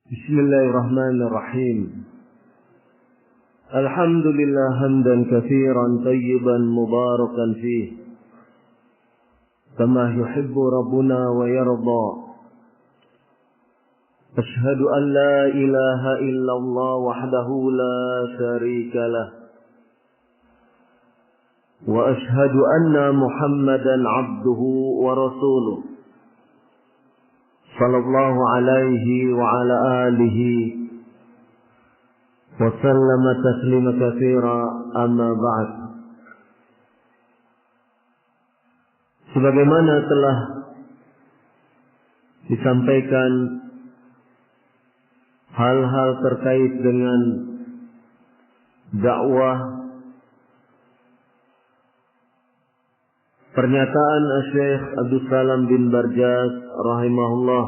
بسم الله الرحمن الرحيم. الحمد لله حمدا كثيرا طيبا مباركا فيه كما يحب ربنا ويرضى. أشهد أن لا إله إلا الله وحده لا شريك له، وأشهد أن محمدا عبده ورسوله صلى الله عليه وعلى آله وسلم تسليما كثيرا. أما بعد. Sebagaimana telah disampaikan hal-hal terkait dengan dakwah, pernyataan Syekh Abdul Salam bin Barjas rahimahullah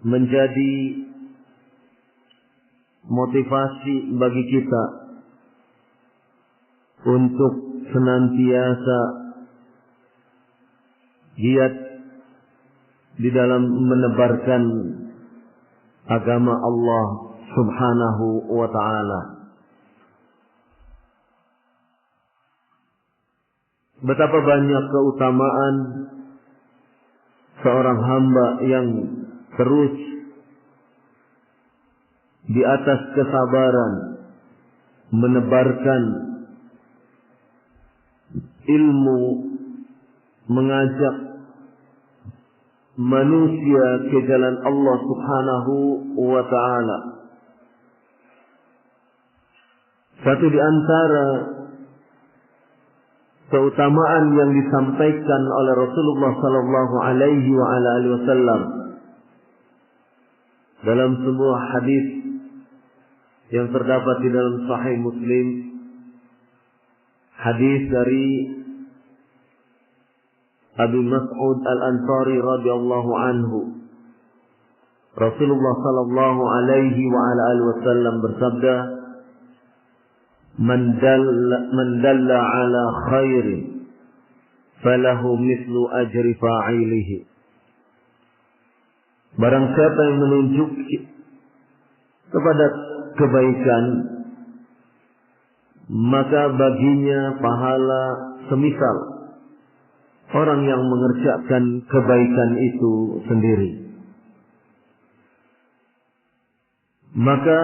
menjadi motivasi bagi kita untuk senantiasa giat di dalam menebarkan agama Allah Subhanahu wa ta'ala. Betapa banyak keutamaan seorang hamba yang terus di atas kesabaran menebarkan ilmu, mengajak manusia ke jalan Allah Subhanahu wa ta'ala. Satu di antara keutamaan yang disampaikan oleh Rasulullah sallallahu alaihi wasallam dalam sebuah hadis yang terdapat di dalam Sahih Muslim, hadis dari Abu Mas'ud Al-Ansari radhiyallahu anhu. Rasulullah sallallahu alaihi wasallam bersabda, Man dalla ala khairin falahu mislu ajri fa'ilihi. Barang siapa yang menunjuk kepada kebaikan, maka baginya pahala semisal orang yang mengerjakan kebaikan itu sendiri. Maka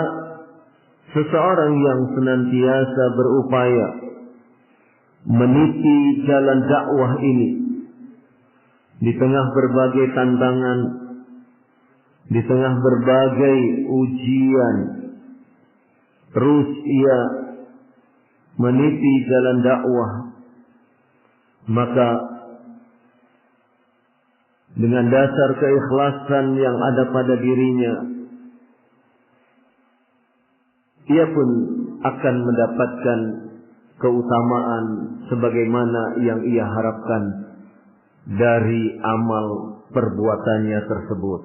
seseorang yang senantiasa berupaya meniti jalan dakwah ini di tengah berbagai tantangan, di tengah berbagai ujian, terus ia meniti jalan dakwah, maka dengan dasar keikhlasan yang ada pada dirinya, ia pun akan mendapatkan keutamaan sebagaimana yang ia harapkan dari amal perbuatannya tersebut.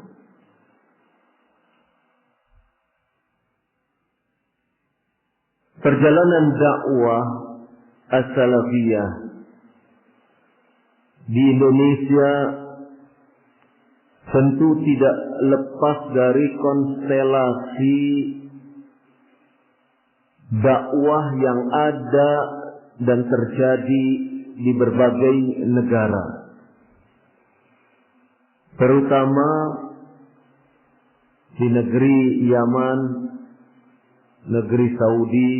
Perjalanan dakwah as-salafiyah di Indonesia tentu tidak lepas dari konstelasi dakwah yang ada dan terjadi di berbagai negara, terutama di negeri Yaman, negeri Saudi,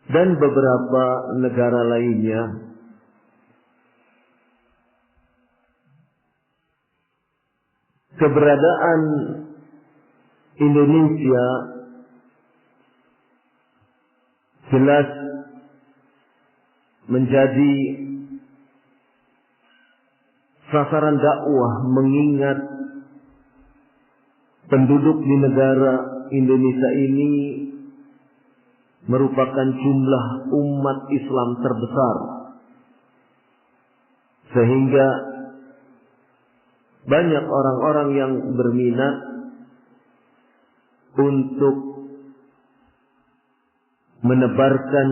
dan beberapa negara lainnya. Keberadaan Indonesia jelas menjadi sasaran dakwah, mengingat penduduk di negara Indonesia ini merupakan jumlah umat Islam terbesar, sehingga banyak orang-orang yang berminat untuk menebarkan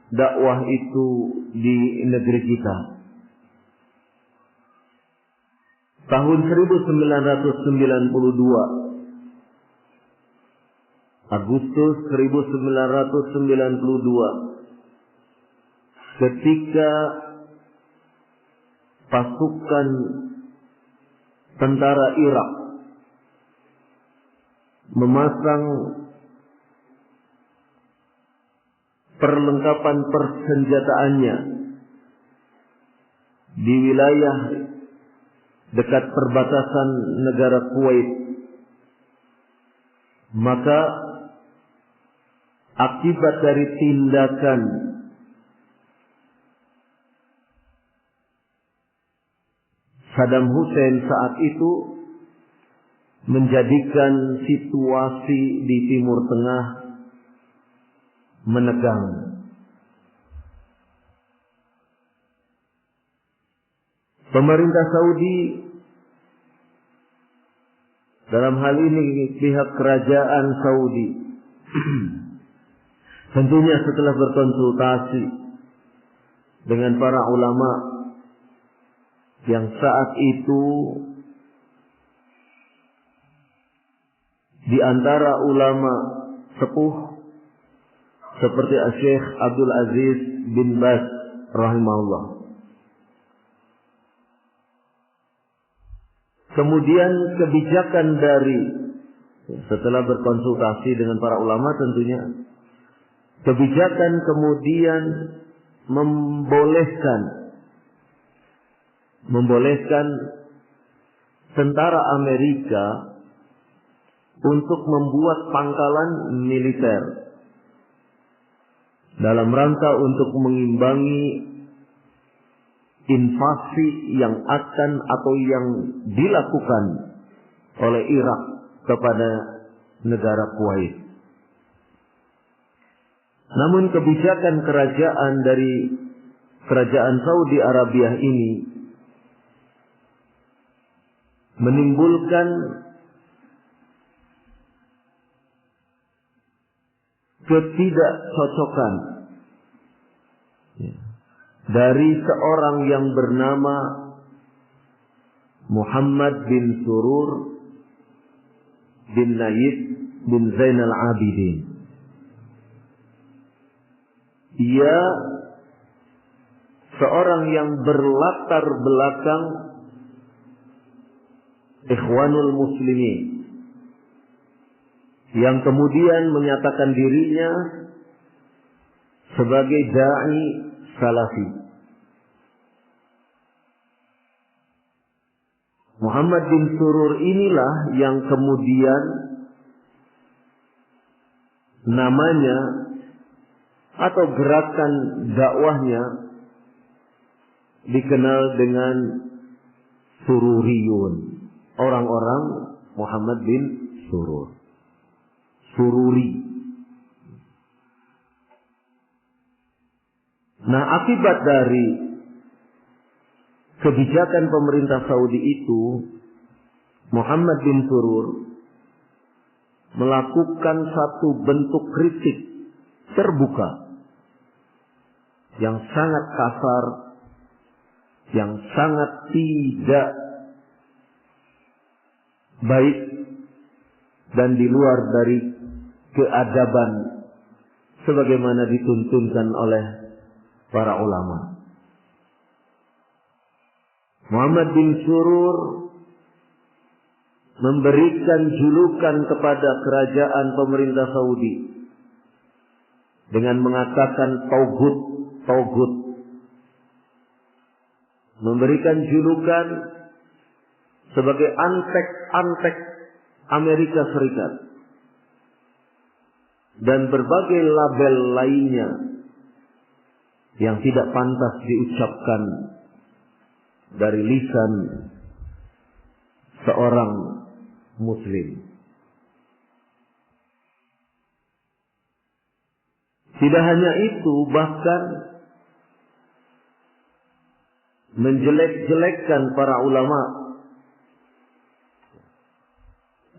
dakwah itu di negeri kita. tahun 1992, Agustus 1992, ketika pasukan tentara Irak memasang perlengkapan persenjataannya di wilayah dekat perbatasan negara Kuwait, maka akibat dari tindakan Saddam Hussein saat itu menjadikan situasi di Timur Tengah menegang. Pemerintah Saudi, dalam hal ini pihak kerajaan Saudi, tentunya setelah berkonsultasi dengan para ulama yang saat itu di antara ulama sepuh seperti Syekh Abdul Aziz bin Baz rahimahullah. Kemudian kebijakan dari, setelah berkonsultasi dengan para ulama tentunya, kebijakan kemudian membolehkan tentara Amerika untuk membuat pangkalan militer dalam rangka untuk mengimbangi invasi yang akan atau yang dilakukan oleh Irak kepada negara Kuwait. Namun kebijakan kerajaan dari kerajaan Saudi Arabia ini menimbulkan ketidakcocokan dari seorang yang bernama Muhammad bin Surur bin Nayyid bin Zainal Abidin. Ia seorang yang berlatar belakang Ikhwanul Muslimin, yang kemudian menyatakan dirinya sebagai da'i salafi. Muhammad bin Surur inilah yang kemudian namanya atau gerakan dakwahnya dikenal dengan Sururiyun, orang-orang Muhammad bin Surur, Sururi. Nah, akibat dari kebijakan pemerintah Saudi itu, Muhammad bin Surur melakukan satu bentuk kritik terbuka yang sangat kasar, yang sangat tidak baik dan di luar dari keadaban sebagaimana dituntunkan oleh para ulama. Muhammad bin Surur memberikan julukan kepada kerajaan pemerintah Saudi dengan mengatakan Taugut, memberikan julukan sebagai antek Amerika Serikat dan berbagai label lainnya yang tidak pantas diucapkan dari lisan seorang muslim. Tidak hanya itu, bahkan menjelek-jelekkan para ulama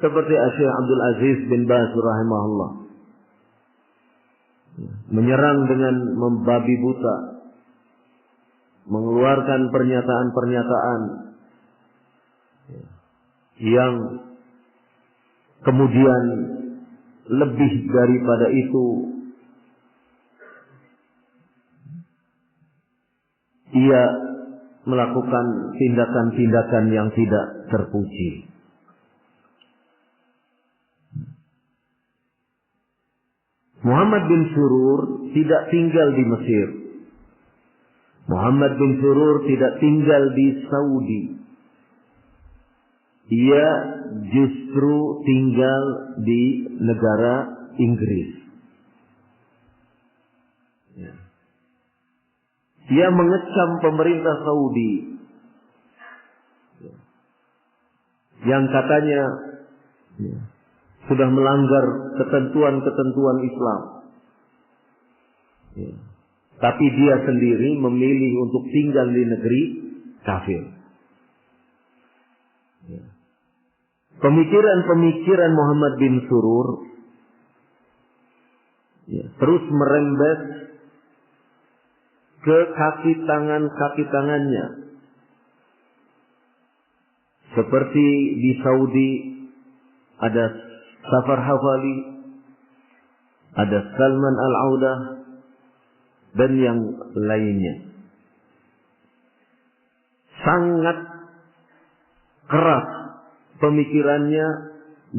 seperti Syekh Abdul Aziz bin Baz rahimahullah, menyerang dengan membabi buta, mengeluarkan pernyataan-pernyataan yang kemudian lebih daripada itu ia melakukan tindakan-tindakan yang tidak terpuji. Muhammad bin Surur tidak tinggal di Mesir. Muhammad bin Surur tidak tinggal di Saudi. Ia justru tinggal di negara Inggris. Ia mengecam pemerintah Saudi yang katanya sudah melanggar ketentuan-ketentuan Islam. Tapi dia sendiri memilih untuk tinggal di negeri kafir. Pemikiran-pemikiran Muhammad bin Surur terus merembet ke kaki tangannya. Seperti di Saudi ada Safar Hawali, ada Salman Al-Audah, dan yang lainnya. Sangat keras pemikirannya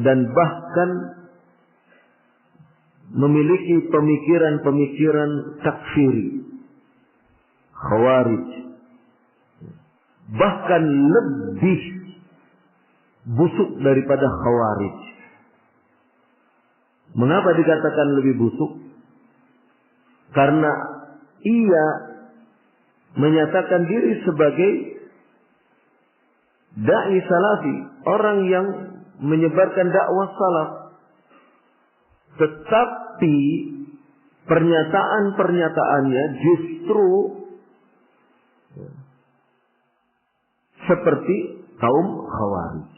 dan bahkan memiliki pemikiran-pemikiran takfiri, khawarij, bahkan lebih busuk daripada khawarij. Mengapa dikatakan lebih busuk? Karena ia menyatakan diri sebagai dai salafi, orang yang menyebarkan dakwah salaf. Tetapi pernyataan-pernyataannya justru seperti kaum khawarij.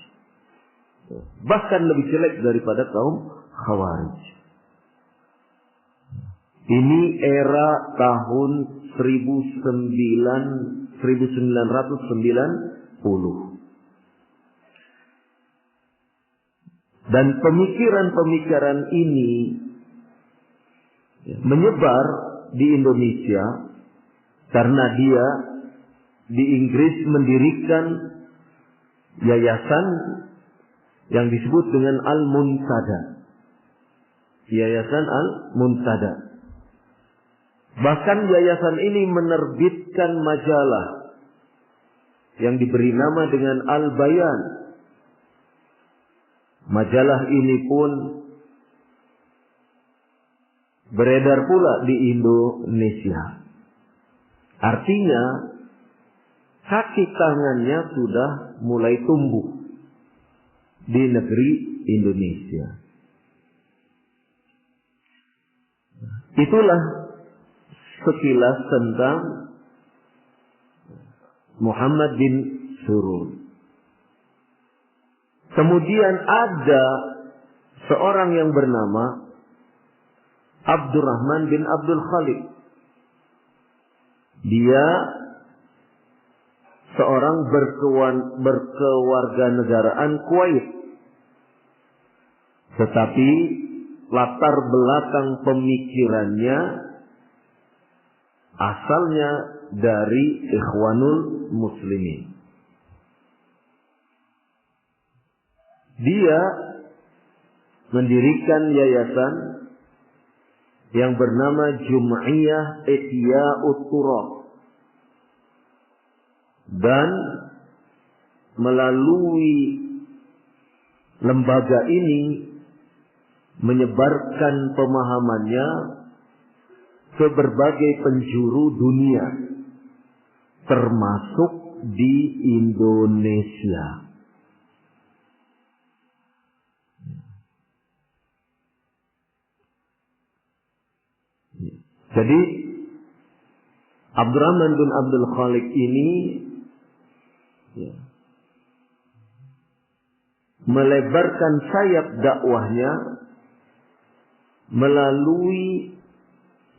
Bahkan lebih jelek daripada kaum khawarij. Ini era tahun 1990. Dan pemikiran-pemikiran ini menyebar di Indonesia karena dia di Inggris mendirikan yayasan yang disebut dengan Al-Muntada. Yayasan Al-Muntada. Bahkan yayasan ini menerbitkan majalah yang diberi nama dengan Al-Bayan. Majalah ini pun beredar pula di Indonesia. Artinya kaki tangannya sudah mulai tumbuh di negeri Indonesia. Itulah sekilas tentang Muhammad bin Surur. Kemudian ada seorang yang bernama Abdurrahman bin Abdul Khalid. Dia seorang berkewarganegaraan Kuwait. Tetapi latar belakang pemikirannya asalnya dari Ikhwanul Muslimin. Dia mendirikan yayasan yang bernama Jum'iyah Ihya'ut Turab, dan melalui lembaga ini menyebarkan pemahamannya ke berbagai penjuru dunia, termasuk di Indonesia. Jadi Abdurrahman bin Abdul Khalid ini melebarkan sayap dakwahnya melalui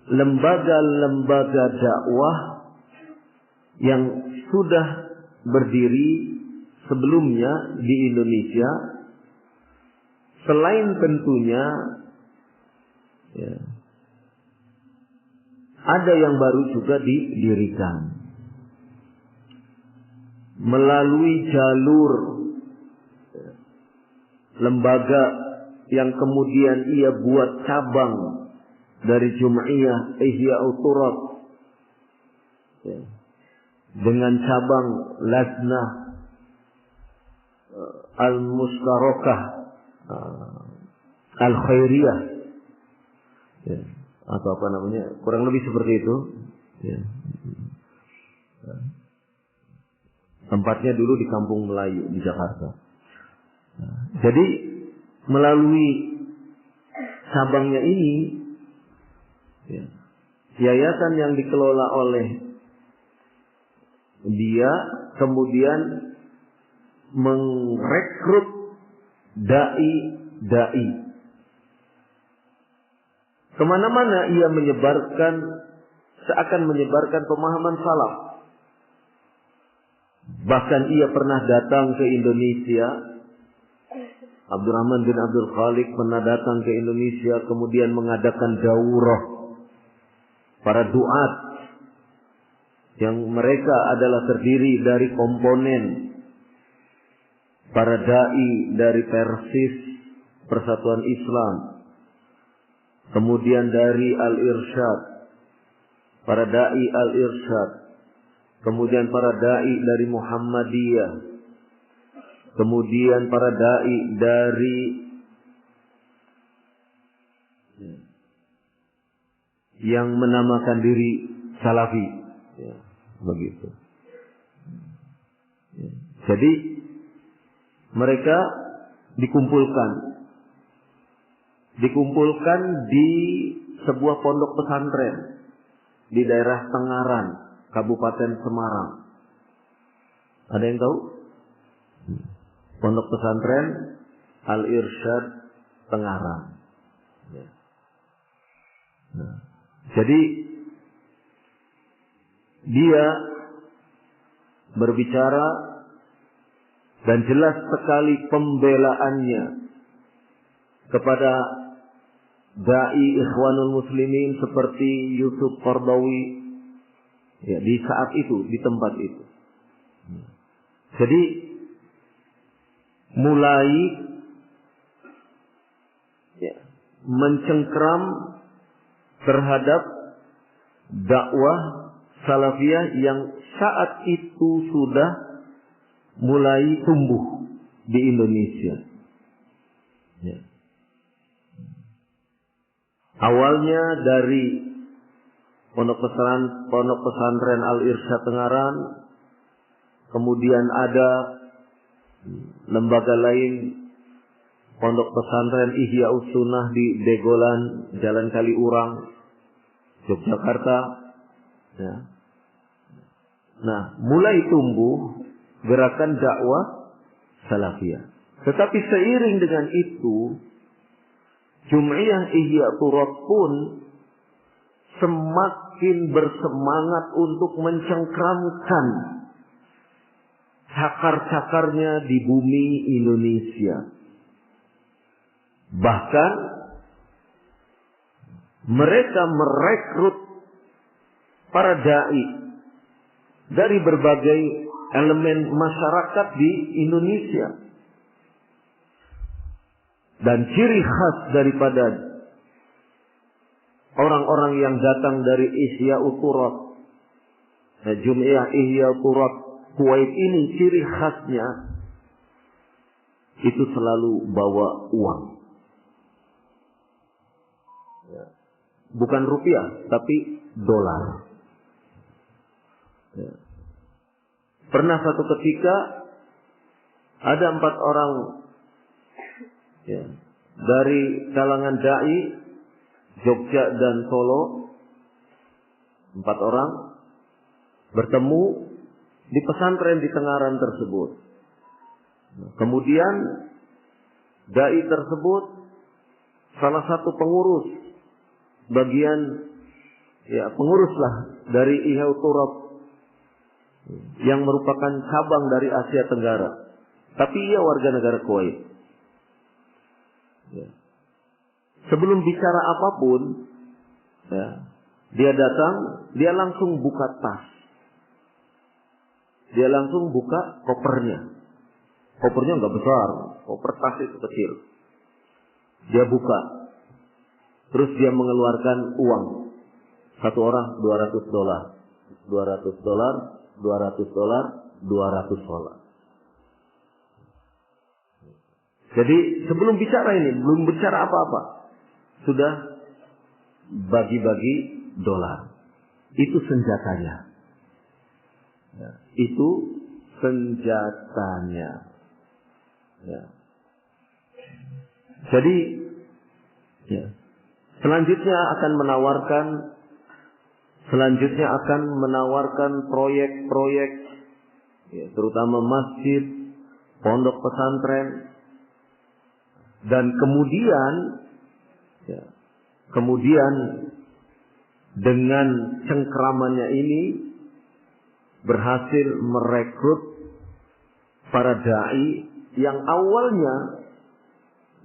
lembaga-lembaga dakwah yang sudah berdiri sebelumnya di Indonesia, selain tentunya ya, ada yang baru juga didirikan melalui jalur lembaga yang kemudian ia buat cabang dari Jum'iyah Ihya'ut Turat ya, dengan cabang Lajnah Al-Mustarakah Al-Khairiyah ya, atau apa namanya, kurang lebih seperti itu ya. Tempatnya dulu di Kampung Melayu di Jakarta. Jadi melalui cabangnya ini ya, yayasan yang dikelola oleh dia kemudian merekrut dai-dai. Kemana-mana ia seakan menyebarkan pemahaman salaf. Bahkan ia pernah datang ke Indonesia. Abdurrahman bin Abdul Khaliq pernah datang ke Indonesia, kemudian mengadakan daurah para duat yang mereka adalah terdiri dari komponen para dai dari Persis, Persatuan Islam, kemudian dari Al-Irsyad, para dai Al-Irsyad, kemudian para dai dari Muhammadiyah, kemudian para dai dari yang menamakan diri Salafi ya, begitu ya. Jadi mereka dikumpulkan di sebuah pondok pesantren di daerah Tengaran, Kabupaten Semarang. Ada yang tahu? Pondok pesantren Al-Irsyad Tengaran. Ya. Nah, jadi dia berbicara dan jelas sekali pembelaannya kepada dai Ikhwanul Muslimin seperti Yusuf Qardawi ya, di saat itu, di tempat itu. Jadi mulai ya, mencengkram terhadap dakwah salafiyah yang saat itu sudah mulai tumbuh di Indonesia. Ya. Awalnya dari pondok pesantren Al-Irsyad Tengaran, kemudian ada lembaga lain, pondok pesantren Ihya'us Sunnah di Degolan, Jalan Kaliurang, Yogyakarta. Ya. Nah, mulai tumbuh gerakan dakwah salafiyah. Tetapi seiring dengan itu, Jum'iyah Ihya'ut Turat pun semakin bersemangat untuk mencengkramkan cakar-cakarnya di bumi Indonesia. Bahkan mereka merekrut para dai dari berbagai elemen masyarakat di Indonesia. Dan ciri khas daripada orang-orang yang datang dari Ihya'ut Turat, Jum'iyah Ihya'ut Turat Kuwait ini, ciri khasnya itu selalu bawa uang. Ya. Bukan rupiah, tapi dolar. Ya. Pernah satu ketika ada 4 orang ya, dari kalangan dai Jogja dan Solo, 4 orang bertemu di pesantren di Tengaran tersebut. Kemudian dai tersebut, salah satu pengurus bagian ya penguruslah dari Ihya'ut Turat yang merupakan cabang dari Asia Tenggara. tapi ia warga negara Kuwait. Ya. Sebelum bicara apapun, ya, dia datang, dia langsung buka tas. Dia langsung buka kopernya. Kopernya nggak besar, koper tas itu kecil. Dia buka, terus dia mengeluarkan uang. Satu orang $200, $200, $200. Jadi sebelum bicara ini, belum bicara apa-apa, sudah bagi-bagi dolar. Itu senjatanya. Ya, itu senjatanya. Ya. Jadi, ya, selanjutnya akan menawarkan proyek-proyek, ya, terutama masjid, pondok pesantren, dan kemudian dengan cengkramannya ini berhasil merekrut para dai yang awalnya,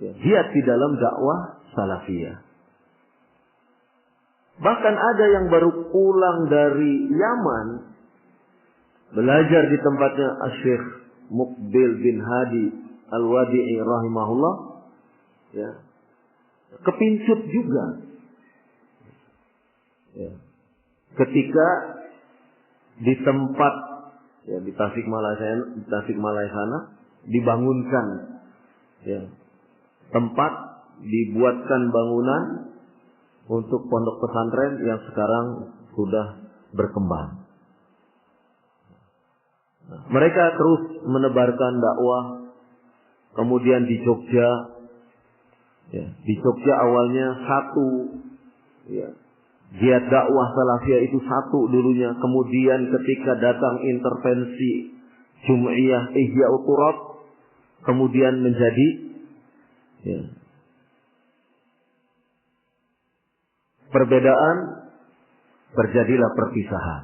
ya, giat di dalam dakwah salafiyah. Bahkan ada yang baru pulang dari Yaman, belajar di tempatnya Syekh Muqbil bin Hadi Al-Wadi'i rahimahullah, ya, kepincut juga. Ya. Ketika di tempat, ya, di Tasikmalaya sana dibangunkan, ya, tempat, dibuatkan bangunan untuk pondok pesantren yang sekarang sudah berkembang. Nah, mereka terus menebarkan dakwah. Kemudian di Jogja, ya, di Jogja awalnya satu, ya, giat dakwah salafiyah itu satu dulunya. Kemudian ketika datang intervensi Jum'iyah Ihya'ut Turab, kemudian menjadi, ya, perbedaan, terjadilah perpisahan.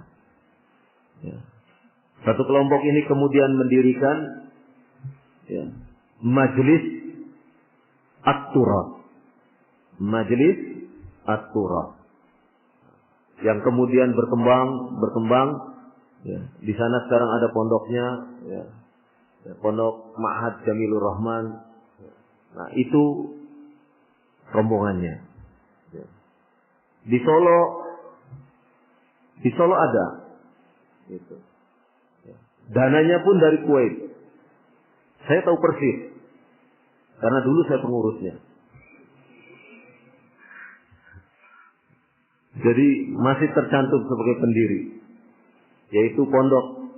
Ya. Satu kelompok ini kemudian mendirikan, ya, Majelis At-Turab. Majelis At-Turab. Yang kemudian berkembang, ya. Di sana sekarang ada pondoknya, ya, Pondok Ma'had Jamilur Rahman. Nah, itu rombongannya. Ya. Di Solo ada, gitu. Ya. Dananya pun dari Kuwait. Saya tahu persis, karena dulu saya pengurusnya. Jadi masih tercantum sebagai pendiri, yaitu Pondok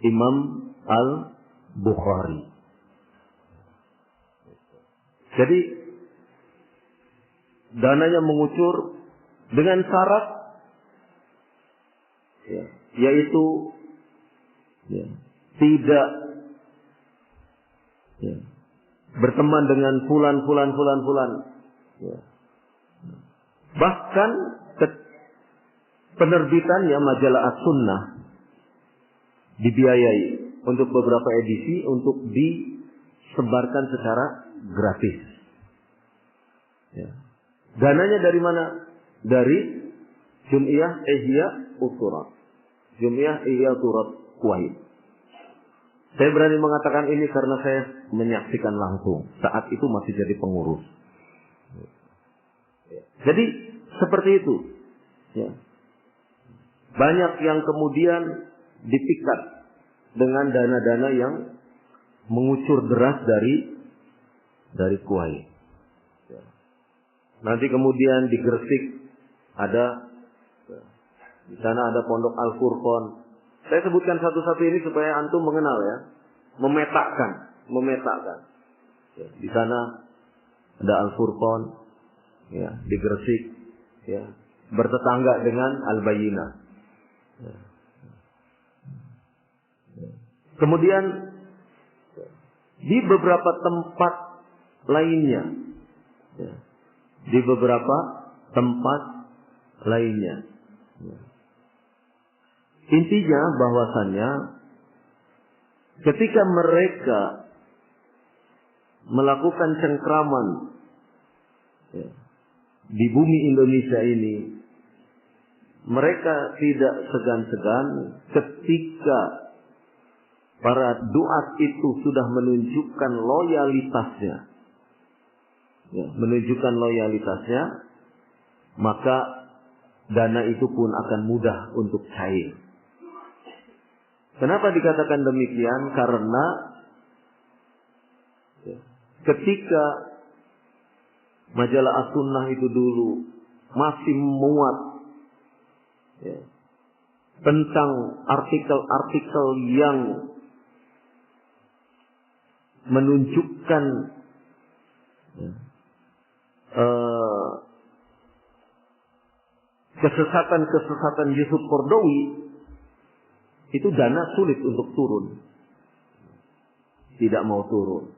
Imam Al-Bukhari. Jadi dananya mengucur dengan syarat, ya, yaitu, ya, tidak, ya, berteman dengan fulan. Ya. Bahkan penerbitannya majalah As-Sunnah dibiayai untuk beberapa edisi untuk disebarkan secara gratis. Ya. Dananya dari mana? Dari Jum'iyah Ihya'ut Turab. Jum'iyah Ihya'ut Turab Kuwait. Saya berani mengatakan ini karena saya menyaksikan langsung. Saat itu masih jadi pengurus. Jadi seperti itu. Ya. Banyak yang kemudian dipikat dengan dana-dana yang mengucur deras dari Kuwait. Ya. Nanti kemudian di Gresik ada, di sana ada Pondok Al-Furqan. Saya sebutkan satu-satu ini supaya antum mengenal, ya, memetakan. Ya, di sana ada Al-Furqan, ya, di Gresik, ya, bertetangga dengan Al-Bayyinah. Ya. Ya. Kemudian di beberapa tempat lainnya, ya, di beberapa tempat lainnya. Ya. Intinya bahwasannya ketika mereka melakukan cengkraman ya, di bumi Indonesia ini, mereka tidak segan-segan ketika para duat itu sudah menunjukkan loyalitasnya. Ya, menunjukkan loyalitasnya, maka dana itu pun akan mudah untuk cair. Kenapa dikatakan demikian? Karena ya, ketika majalah As-Sunnah itu dulu masih memuat ya, tentang artikel-artikel yang menunjukkan ya, kesesatan-kesesatan Yusuf Qaradawi, itu dana sulit untuk turun. Tidak mau turun.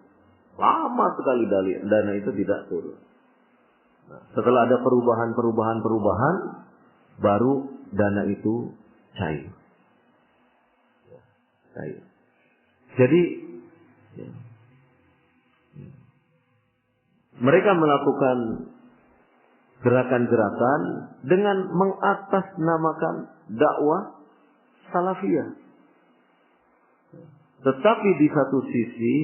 Lama sekali dana itu tidak turun. Nah, setelah ada perubahan, baru dana itu cair. Cair. Jadi ya, mereka melakukan gerakan-gerakan dengan mengatasnamakan dakwah salafiyah. Tetapi di satu sisi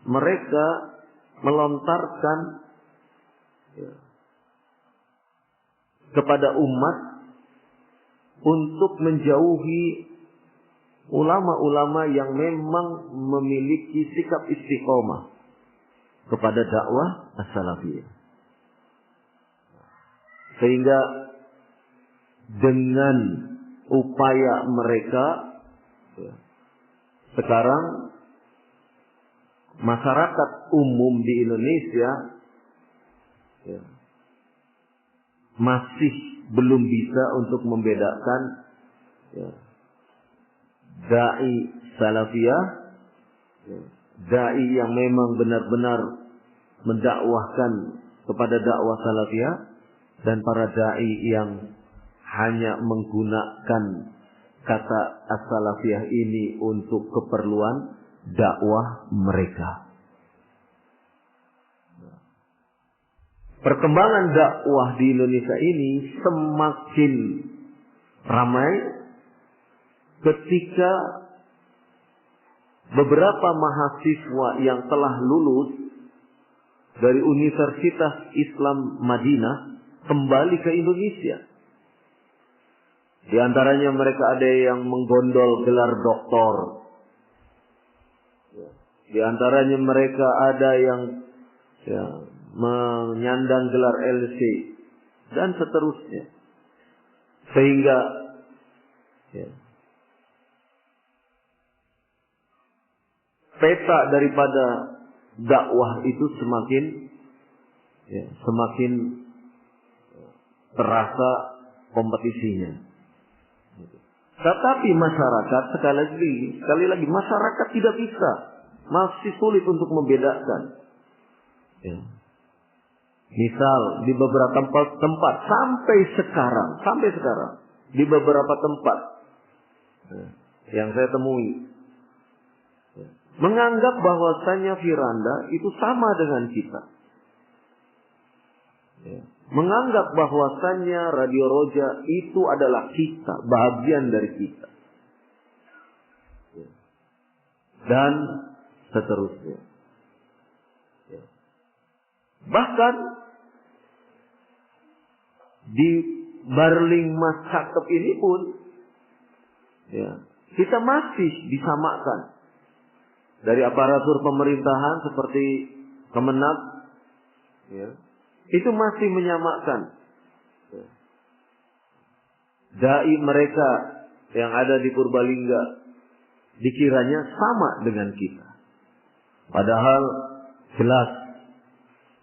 mereka melontarkan ya, kepada umat untuk menjauhi ulama-ulama yang memang memiliki sikap istiqomah kepada dakwah as-salafiyah. Sehingga dengan upaya mereka ya, sekarang masyarakat umum di Indonesia ya, masih belum bisa untuk membedakan ya, dai salafiyah, ya, dai yang memang benar-benar mendakwahkan kepada dakwah salafiyah, dan para dai yang hanya menggunakan kata as-salafiyah ini untuk keperluan dakwah mereka. Perkembangan dakwah di Indonesia ini semakin ramai ketika beberapa mahasiswa yang telah lulus dari Universitas Islam Madinah kembali ke Indonesia. Di antaranya mereka ada yang menggondol gelar doktor. Di antaranya mereka ada yang ya, menyandang gelar LC dan seterusnya. Sehingga ya, peta daripada dakwah itu semakin terasa kompetisinya. Tetapi masyarakat sekali lagi masyarakat tidak bisa, masih sulit untuk membedakan. Ya. Misal di beberapa tempat sampai sekarang di beberapa tempat yang saya temui menganggap bahwasannya Firanda itu sama dengan kita. Ya. Menganggap bahwasannya Radio Roja itu adalah kita, bagian dari kita. Ya. Dan seterusnya. Ya. Bahkan di Barling Mas Cakep ini pun ya, kita masih disamakan. Dari aparatur pemerintahan seperti Kemenag ya, itu masih menyamakan ya, dai mereka yang ada di Purbalingga dikiranya sama dengan kita. Padahal jelas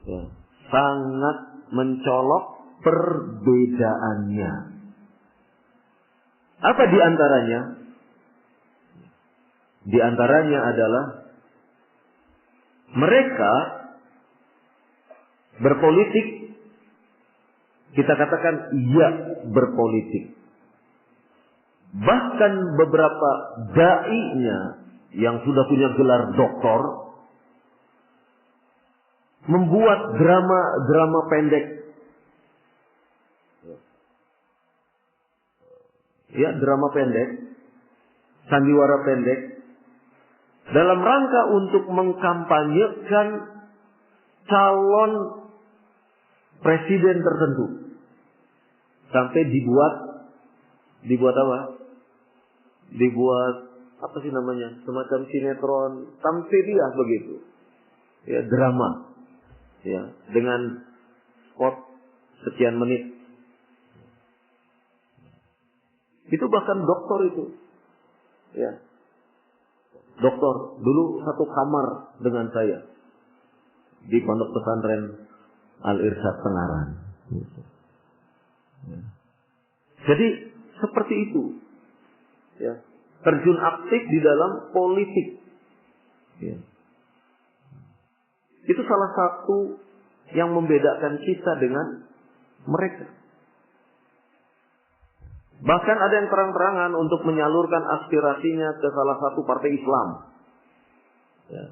ya, sangat mencolok perbedaannya. Apa di antaranya? Di antaranya adalah mereka berpolitik, kita katakan iya berpolitik. Bahkan beberapa dai-nya yang sudah punya gelar doktor membuat drama pendek. Ya, drama pendek, sandiwara pendek, dalam rangka untuk mengkampanyekan calon presiden tertentu. Sampai dibuat apa? Dibuat apa sih namanya? Semacam sinetron, tamthilah begitu. Ya, drama. Ya, dengan spot sekian menit. Itu bahkan dokter itu. Ya. Dokter dulu satu kamar dengan saya di pondok pesantren Al-Irsyad Tengaran. Ya. Jadi seperti itu. Ya. Terjun aktif di dalam politik. Ya. Itu salah satu yang membedakan kita dengan mereka. Bahkan ada yang terang-terangan untuk menyalurkan aspirasinya ke salah satu partai Islam. Ya.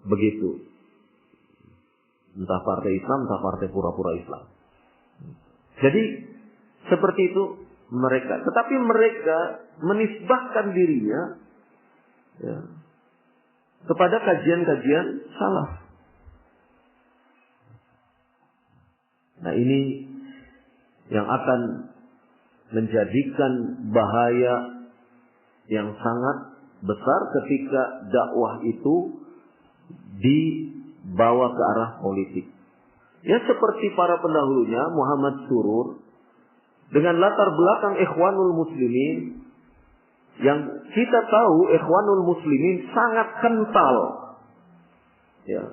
Begitu. Entah partai Islam, entah partai pura-pura Islam. Jadi seperti itu mereka. Tetapi mereka menisbahkan dirinya ya, kepada kajian-kajian salaf. Nah, ini yang akan menjadikan bahaya yang sangat besar ketika dakwah itu dibawa ke arah politik. Ya, seperti para pendahulunya Muhammad Surur dengan latar belakang Ikhwanul Muslimin, yang kita tahu Ikhwanul Muslimin sangat kental ya,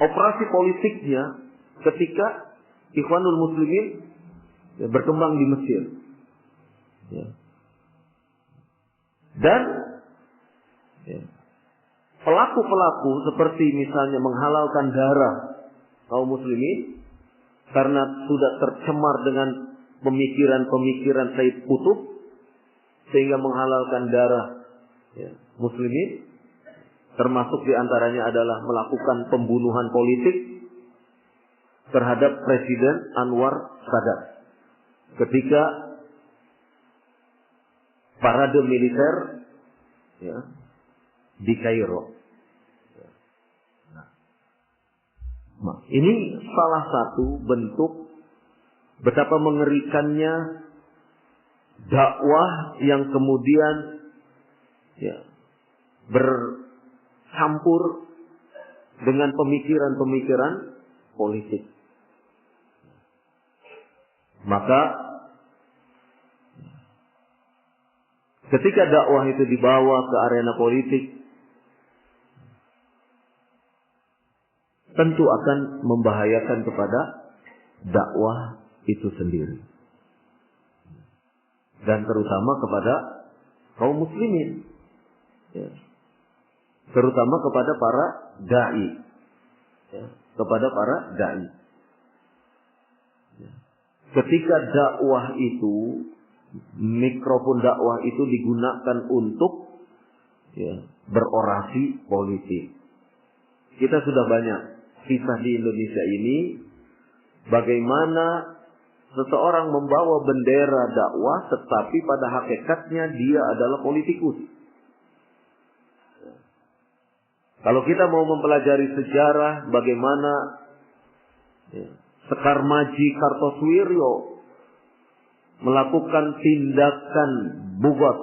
operasi politiknya ketika Ikhwanul Muslimin ya, berkembang di Mesir. Ya. Dan ya, pelaku-pelaku seperti misalnya menghalalkan darah kaum muslimin karena sudah tercemar dengan pemikiran-pemikiran Said Qutb, sehingga menghalalkan darah ya, muslimin, termasuk diantaranya adalah melakukan pembunuhan politik terhadap Presiden Anwar Sadat ketika parade militer ya, di Kairo. Nah, ini salah satu bentuk betapa mengerikannya dakwah yang kemudian ya, bercampur dengan pemikiran-pemikiran politik. Maka ketika dakwah itu dibawa ke arena politik, tentu akan membahayakan kepada dakwah itu sendiri. Dan terutama kepada kaum muslimin. Ya. Terutama kepada para da'i. Ya. Kepada para da'i. Ya. Ketika dakwah itu, mikrofon dakwah itu digunakan untuk ya, berorasi politik. Kita sudah banyak kisah di Indonesia ini bagaimana seseorang membawa bendera dakwah tetapi pada hakikatnya dia adalah politikus. Kalau kita mau mempelajari sejarah bagaimana ya, Sekar Maji Kartosuwiryo melakukan tindakan bugot,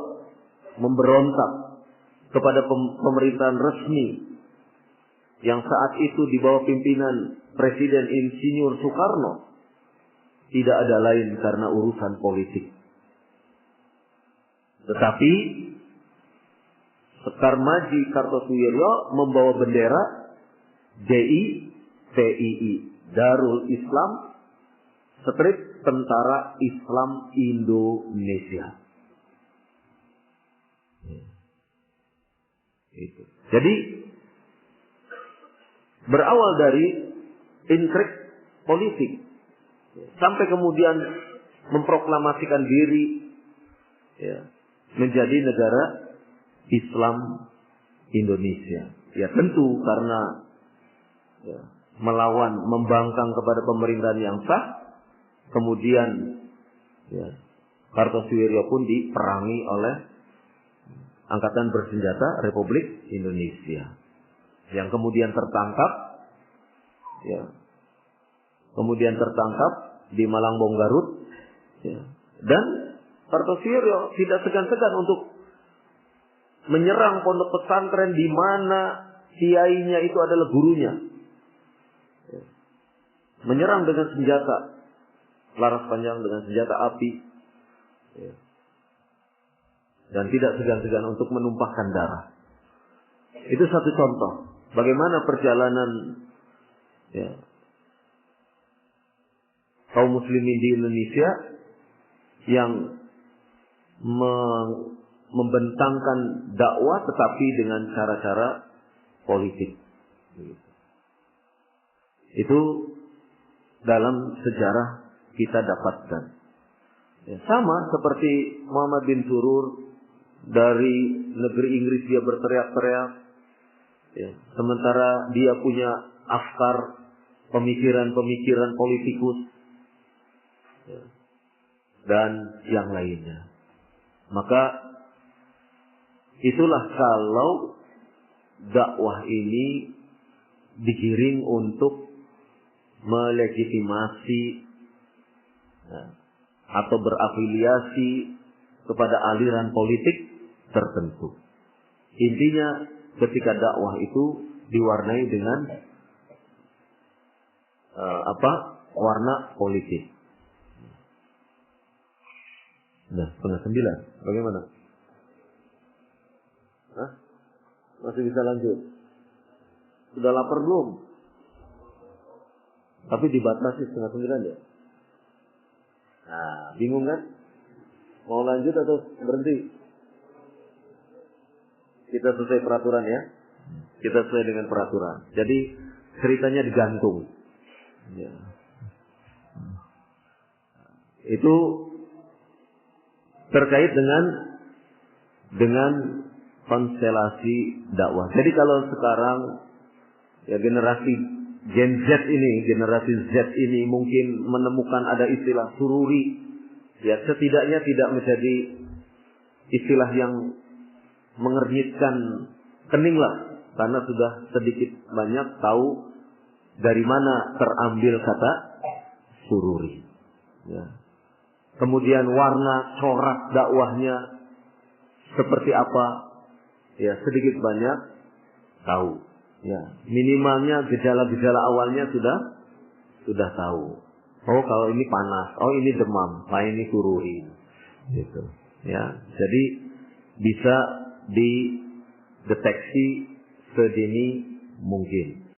memberontak kepada pemerintahan resmi yang saat itu di bawah pimpinan Presiden Insinyur Soekarno, tidak ada lain karena urusan politik. Tetapi Sekar Maji Kartosuwiryo membawa bendera DITII, Darul Islam, strip Tentara Islam Indonesia. Itu. Jadi berawal dari intrik politik sampai kemudian memproklamasikan diri ya, menjadi negara Islam Indonesia. Ya tentu karena ya, melawan, membangkang kepada pemerintahan yang sah. Kemudian ya, Kartosuwiryo pun diperangi oleh Angkatan Bersenjata Republik Indonesia, yang kemudian tertangkap, ya, kemudian tertangkap di Malangbong Garut, ya, dan Kartosuwiryo tidak segan-segan untuk menyerang pondok pesantren di mana kiainya itu adalah gurunya, ya, menyerang dengan senjata laras panjang, dengan senjata api, ya, dan tidak segan-segan untuk menumpahkan darah. Itu satu contoh bagaimana perjalanan, ya, kaum muslimin di Indonesia yang membentangkan dakwah tetapi dengan cara-cara politik. Itu dalam sejarah kita dapatkan. Ya, sama seperti Muhammad bin Surur dari negeri Inggris, dia berteriak-teriak, ya, sementara dia punya afkar, pemikiran-pemikiran politikus, ya, dan yang lainnya. Maka itulah kalau dakwah ini digiring untuk melegitimasi, ya, atau berafiliasi kepada aliran politik tertentu. Intinya ketika dakwah itu diwarnai dengan warna politik. Nah, 8:30. Bagaimana? Hah? Masih bisa lanjut? Sudah lapar belum? Tapi dibatasi 8:30 ya? Nah, bingung kan? Mau lanjut atau berhenti? Kita sesuai peraturan ya. Kita sesuai dengan peraturan. Jadi ceritanya digantung. Ya. Itu terkait dengan konstelasi dakwah. Jadi kalau sekarang ya generasi Gen Z ini, generasi Z ini mungkin menemukan ada istilah sururi, ya setidaknya tidak menjadi istilah yang mengernyitkan kening lah, karena sudah sedikit banyak tahu dari mana terambil kata sururi. Ya. Kemudian warna corak dakwahnya seperti apa, ya sedikit banyak tahu. Ya, minimalnya gejala-gejala awalnya sudah tahu. Oh kalau ini panas, oh ini demam, oh ini sururi, gitu. Ya, jadi bisa dideteksi sedini mungkin.